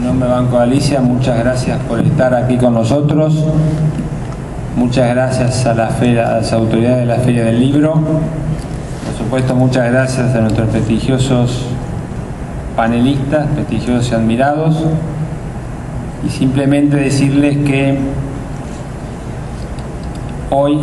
En nombre del Banco de Alicia, muchas gracias por estar aquí con nosotros. Muchas gracias a las autoridades de la Feria del Libro. Por supuesto, muchas gracias a nuestros prestigiosos panelistas, prestigiosos y admirados. Y simplemente decirles que hoy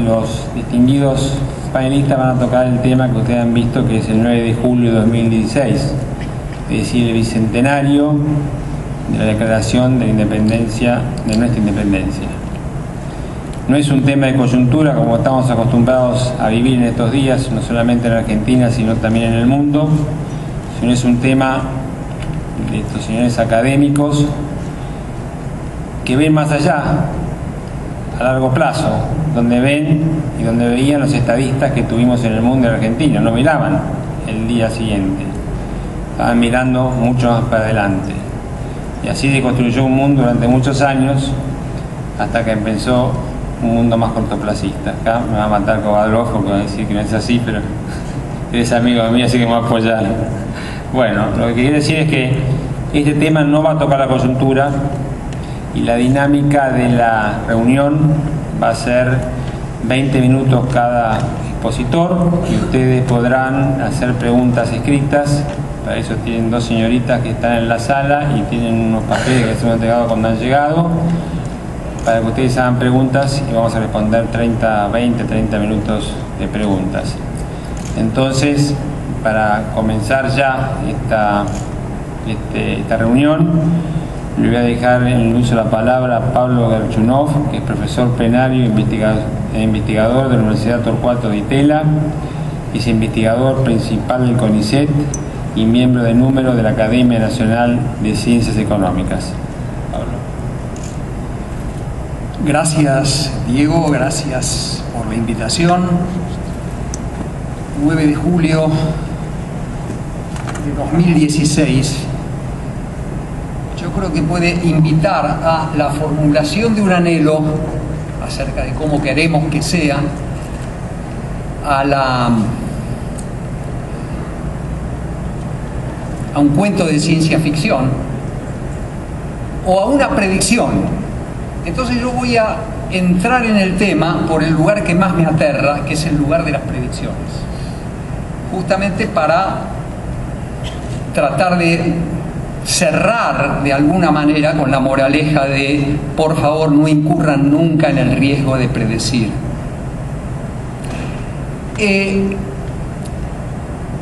los distinguidos panelistas van a tocar el tema que ustedes han visto, que es el 9 de julio de 2016, es decir, el bicentenario de la declaración de la independencia, de nuestra independencia. No es un tema de coyuntura como estamos acostumbrados a vivir en estos días, no solamente en Argentina, sino también en el mundo, sino es un tema de estos señores académicos que ven más allá, a largo plazo, donde ven y donde veían los estadistas que tuvimos en el mundo y en Argentina, no miraban el día siguiente, estaban mirando mucho más para adelante. Y así se construyó un mundo durante muchos años, hasta que empezó un mundo más cortoplacista. Acá me va a matar Covadrojo porque va a decir que no es así, pero eres amigo mío, así que me va a apoyar. Bueno, lo que quiero decir es que este tema no va a tocar la coyuntura, y la dinámica de la reunión va a ser 20 minutos cada expositor, y ustedes podrán hacer preguntas escritas. Para eso tienen dos señoritas que están en la sala y tienen unos papeles que se han entregado cuando han llegado, para que ustedes hagan preguntas, y vamos a responder 20-30 minutos de preguntas. Entonces, para comenzar ya esta reunión, le voy a dejar en el uso de la palabra a Pablo Gerchunov, que es profesor plenario e investigador de la Universidad Torcuato Di Tella, es investigador principal del CONICET y miembro de número de la Academia Nacional de Ciencias Económicas. Pablo. Gracias, Diego, gracias por la invitación. 9 de julio de 2016. Yo creo que puede invitar a la formulación de un anhelo acerca de cómo queremos que sea, a un cuento de ciencia ficción o a una predicción. Entonces yo voy a entrar en el tema por el lugar que más me aterra, que es el lugar de las predicciones, justamente para tratar de cerrar de alguna manera con la moraleja de por favor no incurran nunca en el riesgo de predecir.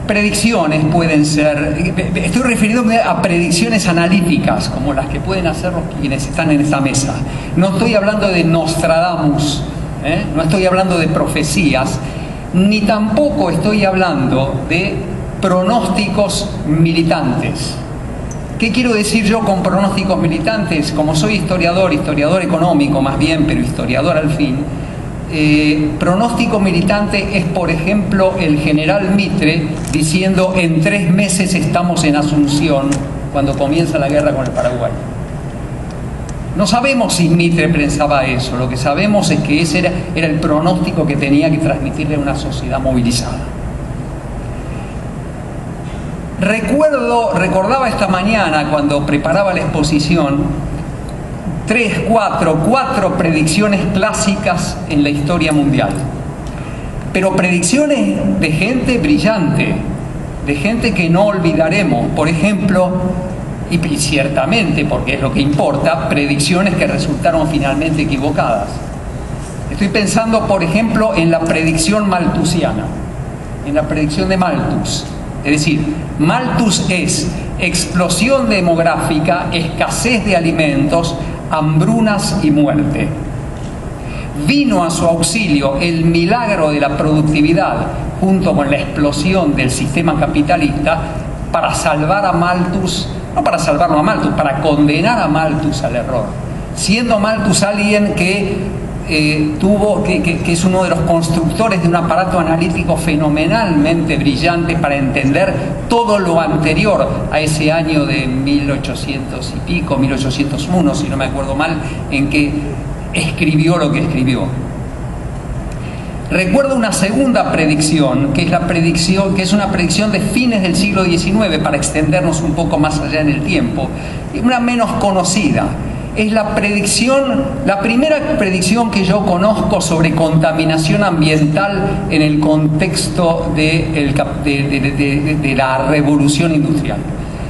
Predicciones pueden ser, estoy refiriéndome a predicciones analíticas como las que pueden hacer los quienes están en esta mesa. No estoy hablando de Nostradamus, no estoy hablando de profecías, ni tampoco estoy hablando de pronósticos militantes. ¿Qué quiero decir yo con pronósticos militantes? Como soy historiador económico más bien, pero historiador al fin, pronóstico militante es, por ejemplo, el general Mitre diciendo en 3 meses estamos en Asunción cuando comienza la guerra con el Paraguay. No sabemos si Mitre pensaba eso, lo que sabemos es que ese era el pronóstico que tenía que transmitirle a una sociedad movilizada. Recordaba esta mañana cuando preparaba la exposición cuatro predicciones clásicas en la historia mundial, pero predicciones de gente brillante, de gente que no olvidaremos. Por ejemplo, y ciertamente, porque es lo que importa, predicciones que resultaron finalmente equivocadas. Estoy pensando, por ejemplo, en la predicción malthusiana, en la predicción de Malthus. Es decir, Malthus es explosión demográfica, escasez de alimentos, hambrunas y muerte. Vino a su auxilio el milagro de la productividad junto con la explosión del sistema capitalista para salvar a Malthus, no para salvarlo a Malthus, para condenar a Malthus al error. Siendo Malthus alguien que que es uno de los constructores de un aparato analítico fenomenalmente brillante para entender todo lo anterior a ese año de 1800 y pico, 1801, si no me acuerdo mal, en que escribió lo que escribió. Recuerdo una segunda predicción, que es una predicción de fines del siglo XIX, para extendernos un poco más allá en el tiempo, una menos conocida. Es la primera predicción que yo conozco sobre contaminación ambiental en el contexto de la revolución industrial.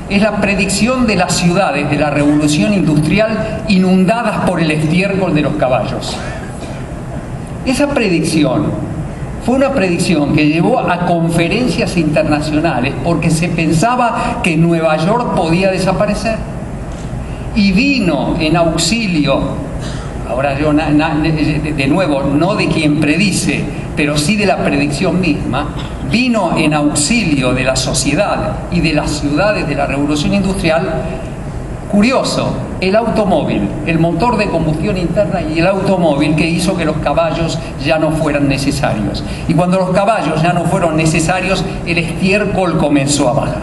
Es la predicción de las ciudades de la revolución industrial inundadas por el estiércol de los caballos. Esa predicción fue una predicción que llevó a conferencias internacionales porque se pensaba que Nueva York podía desaparecer. Y vino en auxilio, ahora yo de nuevo, no de quien predice, pero sí de la predicción misma, vino en auxilio de la sociedad y de las ciudades de la revolución industrial. Curioso, el automóvil, el motor de combustión interna y el automóvil, que hizo que los caballos ya no fueran necesarios. Y cuando los caballos ya no fueron necesarios, el estiércol comenzó a bajar.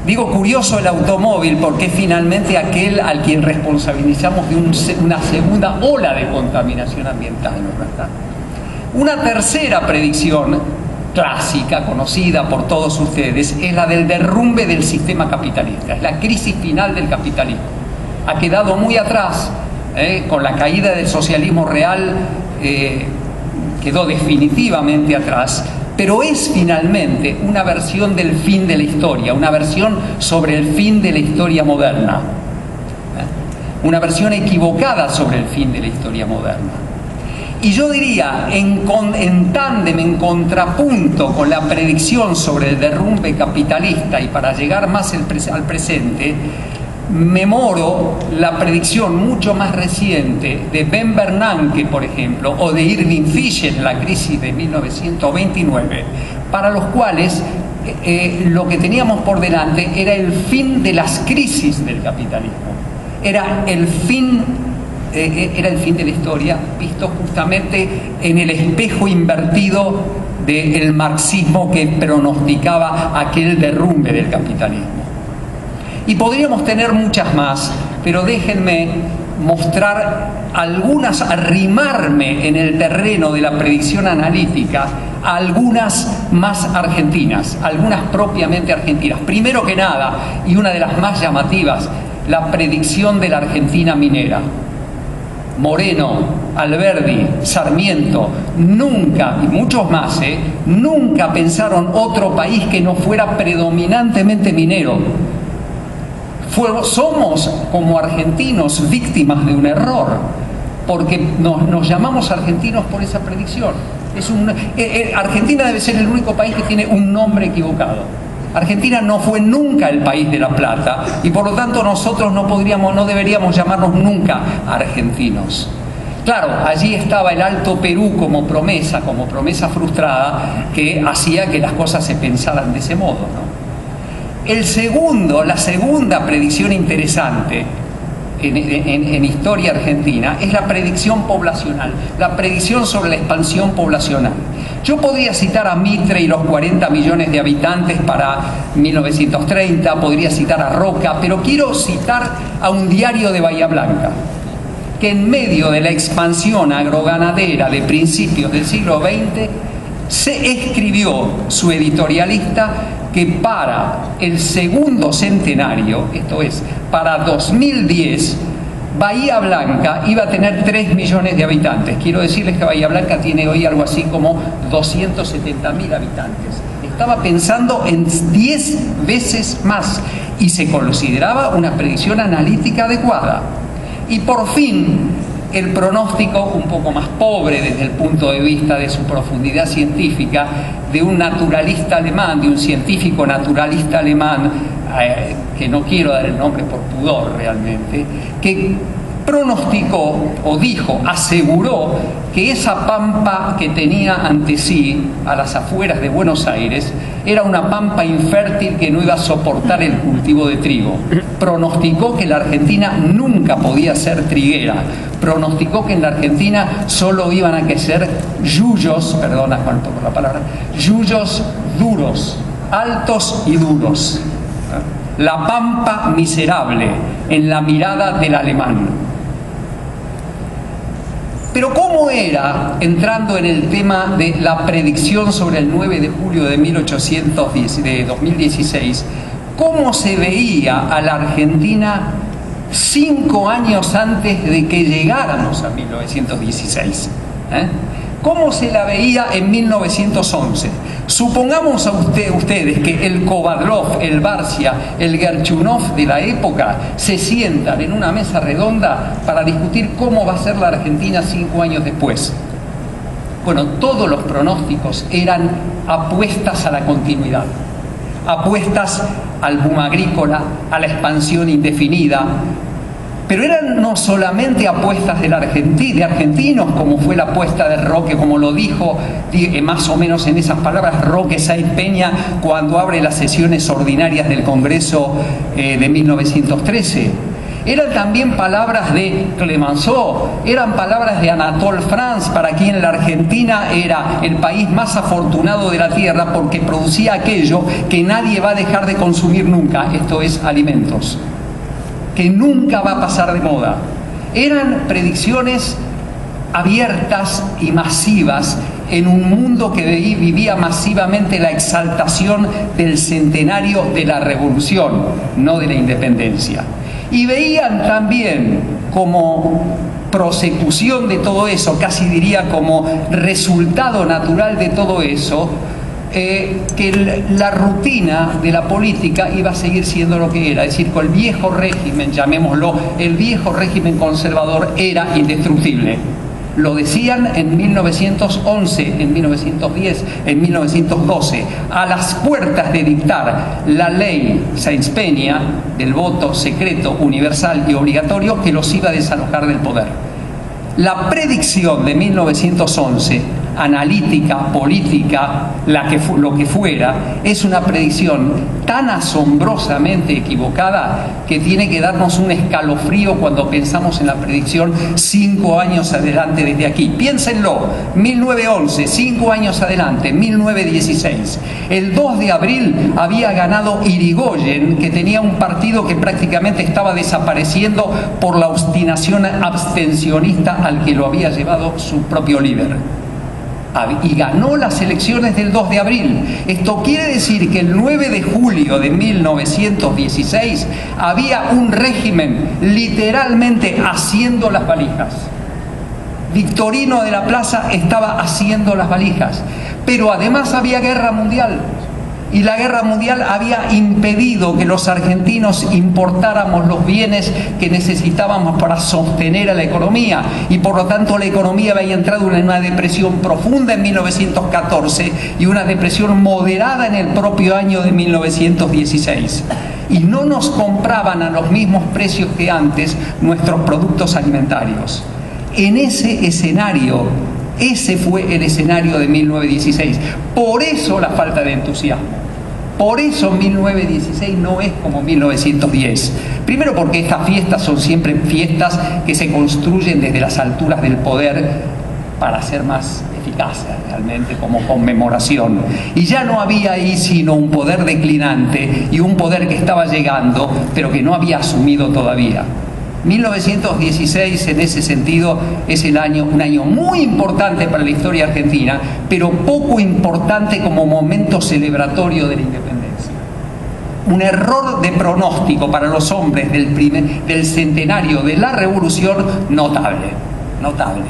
Digo curioso el automóvil porque es finalmente aquel al quien responsabilizamos de una segunda ola de contaminación ambiental, ¿verdad? Una tercera predicción clásica, conocida por todos ustedes, es la del derrumbe del sistema capitalista, es la crisis final del capitalismo. Ha quedado muy atrás, con la caída del socialismo real, quedó definitivamente atrás, pero es finalmente una versión del fin de la historia, una versión sobre el fin de la historia moderna, una versión equivocada sobre el fin de la historia moderna. Y yo diría, en tándem, en contrapunto con la predicción sobre el derrumbe capitalista, y para llegar más al presente, memoro la predicción mucho más reciente de Ben Bernanke, por ejemplo, o de Irving Fisher en la crisis de 1929, para los cuales lo que teníamos por delante era el fin de las crisis del capitalismo, era el fin de la historia, visto justamente en el espejo invertido del marxismo que pronosticaba aquel derrumbe del capitalismo. Y podríamos tener muchas más, pero déjenme mostrar algunas, arrimarme en el terreno de la predicción analítica a algunas más argentinas, algunas propiamente argentinas. Primero que nada, y una de las más llamativas, la predicción de la Argentina minera. Moreno, Alberdi, Sarmiento, nunca, y muchos más, nunca pensaron otro país que no fuera predominantemente minero. Somos como argentinos víctimas de un error, porque nos llamamos argentinos por esa predicción. Argentina debe ser el único país que tiene un nombre equivocado. Argentina no fue nunca el país de la plata y por lo tanto nosotros no deberíamos llamarnos nunca argentinos. Claro, allí estaba el Alto Perú como promesa frustrada que hacía que las cosas se pensaran de ese modo, ¿no? La segunda predicción interesante en historia argentina es la predicción poblacional, la predicción sobre la expansión poblacional. Yo podría citar a Mitre y los 40 millones de habitantes para 1930, podría citar a Roca, pero quiero citar a un diario de Bahía Blanca, que en medio de la expansión agroganadera de principios del siglo XX, se escribió su editorialista que para el segundo centenario, esto es, para 2010, Bahía Blanca iba a tener 3 millones de habitantes. Quiero decirles que Bahía Blanca tiene hoy algo así como 270.000 habitantes. Estaba pensando en 10 veces más y se consideraba una predicción analítica adecuada. Y por fin, el pronóstico un poco más pobre desde el punto de vista de su profundidad científica, de un naturalista alemán, de un científico naturalista alemán, que no quiero dar el nombre por pudor realmente, que pronosticó o aseguró que esa pampa que tenía ante sí, a las afueras de Buenos Aires, era una pampa infértil que no iba a soportar el cultivo de trigo. Pronosticó que la Argentina nunca podía ser triguera. Pronosticó que en la Argentina solo iban a crecer yuyos, perdona por la palabra, yuyos duros, altos y duros. La pampa miserable en la mirada del alemán. Pero ¿cómo era, entrando en el tema de la predicción sobre el 9 de julio de 2016, cómo se veía a la Argentina 5 años antes de que llegáramos a 1916? ¿Cómo se la veía en 1911? Supongamos a ustedes que el Kovadlov, el Barcia, el Gerchunov de la época se sientan en una mesa redonda para discutir cómo va a ser la Argentina 5 años después. Bueno, todos los pronósticos eran apuestas a la continuidad, apuestas al boom agrícola, a la expansión indefinida. Pero eran no solamente apuestas de argentinos, como fue la apuesta de Roque, como lo dijo más o menos en esas palabras Roque Sáenz Peña cuando abre las sesiones ordinarias del Congreso de 1913. Eran también palabras de Clemenceau, eran palabras de Anatole France, para quien la Argentina era el país más afortunado de la tierra porque producía aquello que nadie va a dejar de consumir nunca, esto es alimentos, que nunca va a pasar de moda. Eran predicciones abiertas y masivas en un mundo que vivía masivamente la exaltación del centenario de la revolución, no de la independencia. Y veían también como prosecución de todo eso, casi diría como resultado natural de todo eso, que la rutina de la política iba a seguir siendo lo que era, es decir, que el viejo régimen, llamémoslo, el viejo régimen conservador era indestructible. Lo decían en 1911, en 1910, en 1912, a las puertas de dictar la ley Sáenz Peña del voto secreto, universal y obligatorio que los iba a desalojar del poder. La predicción de 1911, analítica, política, lo que fuera, es una predicción tan asombrosamente equivocada que tiene que darnos un escalofrío cuando pensamos en la predicción 5 años adelante desde aquí. Piénsenlo, 1911, 5 años adelante, 1916. El 2 de abril había ganado Irigoyen, que tenía un partido que prácticamente estaba desapareciendo por la obstinación abstencionista al que lo había llevado su propio líder. Y ganó las elecciones del 2 de abril. Esto quiere decir que el 9 de julio de 1916 había un régimen literalmente haciendo las valijas. Victorino de la Plaza estaba haciendo las valijas, pero además había guerra mundial. Y la guerra mundial había impedido que los argentinos importáramos los bienes que necesitábamos para sostener a la economía, y por lo tanto la economía había entrado en una depresión profunda en 1914 y una depresión moderada en el propio año de 1916. Y no nos compraban a los mismos precios que antes nuestros productos alimentarios. En ese escenario, ese fue el escenario de 1916. Por eso la falta de entusiasmo. Por eso 1916 no es como 1910. Primero porque estas fiestas son siempre fiestas que se construyen desde las alturas del poder para ser más eficaces realmente como conmemoración. Y ya no había ahí sino un poder declinante y un poder que estaba llegando, pero que no había asumido todavía. 1916 en ese sentido es un año muy importante para la historia argentina, pero poco importante como momento celebratorio de la independencia. Un error de pronóstico para los hombres del centenario de la revolución notable, notable.